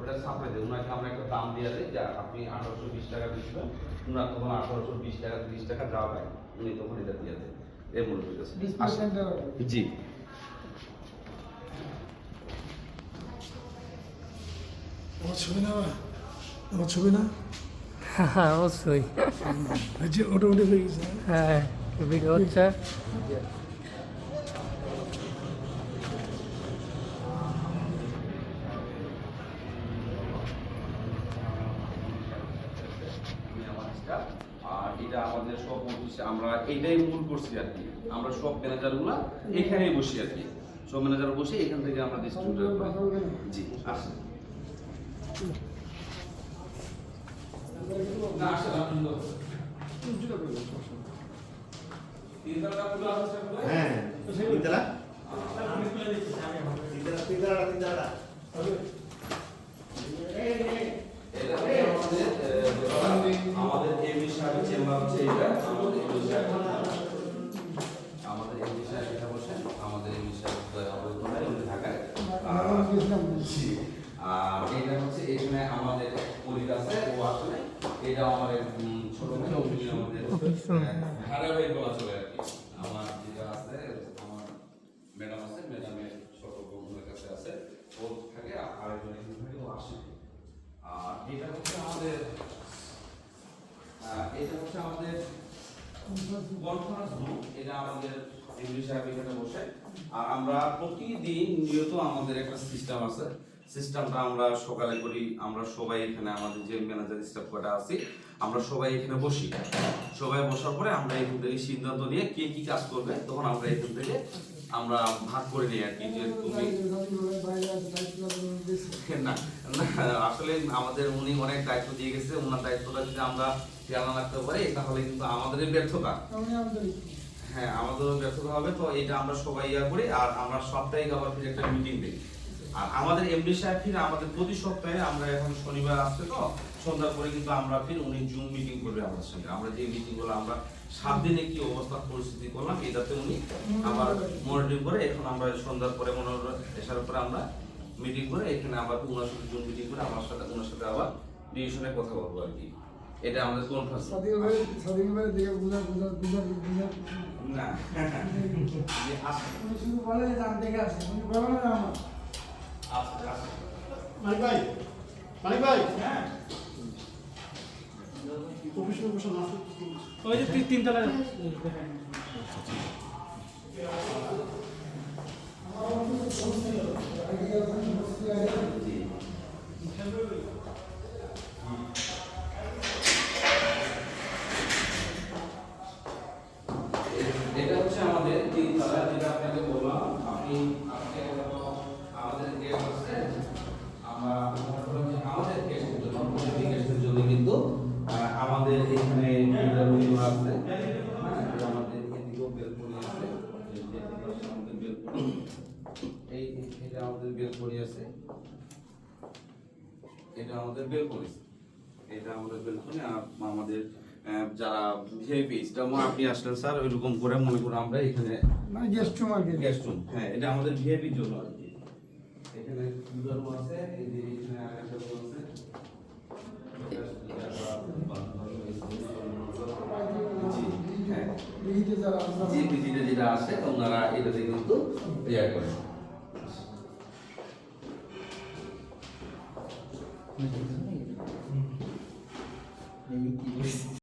ওটা সাপ্লাই দেয়, ওনাকে আমরা একটা দাম দিয়ে দিই যে আপনি 1820 টাকা বেচবেন, ওনার তখন 1820 টাকা 30 টাকা যা হয় উনি তখন এটা দিয়ে দেন। এর মূল্য আছে। জি আমার ছবি না, আমার ছবি না, হ্যাঁ অবশ্যই। অটোমেটিক হয়ে গেছে। হ্যাঁ ভিডিও হচ্ছে। আর এটা আমাদের সব অফিসে আমরা এইটাই মূল করছি আর কি, আমরা সব ম্যানেজারগুলো এখানেই বসি আর কি, সব ম্যানেজার বসে এখান থেকে আমরা ডিস্ট্রিবিউটর করি। জি আসেন না আসেন আপনি তিনতলা পুরো আছে হ্যাঁ তিনতলা তিনতলা আমাদের এমডি সাহেব চেম্বার হচ্ছে এটা, আমাদের এমডি সাহেব এটা বসেন, আমাদের এমডি সাহেব উনি ঢাকায়। আর এটা হচ্ছে এখানে আমাদের কলিগ আছে, ও আসলে এটা আমাদের ছোট ভাই অফিস, আমাদের ধারাবাহিক বলা চলে আর কি। আমার যেটা আছে, আমার ম্যাডাম আছে, ম্যাডামের ছোট বোনের কাছে আছে, ও থাকে আরেকজন এখানে থাকে, ও আসে। আর এটা হচ্ছে আমাদের কনফারেন্স রুম, এটা আমাদের এমডি সাহেব এখানে বসে। আর আমরা প্রতিদিন নিয়ত আমাদের একটা সিস্টেম আছে, সিস্টেমটা আমরা সকালে করি, আমরা সবাই এখানে আমাদের যে ম্যানেজার স্টাফ কটা আছি আমরা সবাই এখানে বসি, সবাই বসার পরে আমরা এখান থেকে সিদ্ধান্ত নিয়ে কে কি কাজ করবে, তখন আমরা এখান থেকে আমরা ভাগ করে নিই আর কি, যে তুমি না আসলে আমাদের উনি অনেক দায়িত্ব দিয়ে গেছে, ওনার দায়িত্বটা যদি আমরা খেয়াল না রাখতে পারি তাহলে কিন্তু আমাদের ব্যর্থতা, হ্যাঁ আমাদেরও ব্যর্থতা হবে। তো এটা আমরা সবাই ইয়া করি, আর আমরা সাপ্তাহিক আবার ফিরে একটা মিটিং দিই। আর আমাদের এমডি সাহেব ফিরে আমাদের প্রতি সপ্তাহে, আমরা এখন শনিবার আসছে তো সন্ধ্যার পরে কিন্তু আমরা ফির উনি জুম মিটিং করবে আমাদের সঙ্গে, আমরা যে মিটিংগুলো আমরা 7 দিনে কি অবস্থা পরিস্থিতি করলাম এটাতে উনি আবার মনিটরিং করে, এখন আমরা সন্ধ্যার পরে এসার পরে আমরা মিটিং করে এখানে আবার ওনার সাথে জুম মিটিং করে আমার সাথে ওনার সাথে আবার ডিসিশনে কথা বলবো আর কি। এটা আমাদের কনফারেন্স না শুধু বলে যে আমি দেখে আসি, উনি বলে না আমার। আচ্ছা মানিক ভাই, মানিক ভাই, হ্যাঁ অফিসে বসে না ওই যে তিনতলা এটা হচ্ছে আমাদের তিনতলা, যেটা আপনাকে বললাম। আপনি আমাদের গেস্ট আছে, আমরা আমাদের গেস্টের জন্য কিন্তু আমাদের এখানে রুম আছে, হ্যাঁ আমাদের এদিকেও বেলকনি আছে, আমাদের বেলকনি এই এটা আমাদের বেলকনি আছে, এটা আমাদের বেলকনি, এটা আমাদের বেলকনি। আর আমাদের যারা ভিআইপি যেমন আপনি আসলেন স্যার, ওইরকম করে মনে করুন আমরা এখানে মানে গেস্ট রুম আর কি, গেস্ট রুম, হ্যাঁ এটা আমাদের ভিআইপির জন্য আর কি। এখানে দুটো রুম আছে, এই যে এখানে আরেকটা রুম আছে, যেটা আছে ওনারা এটাতে কিন্তু ইয়া করে।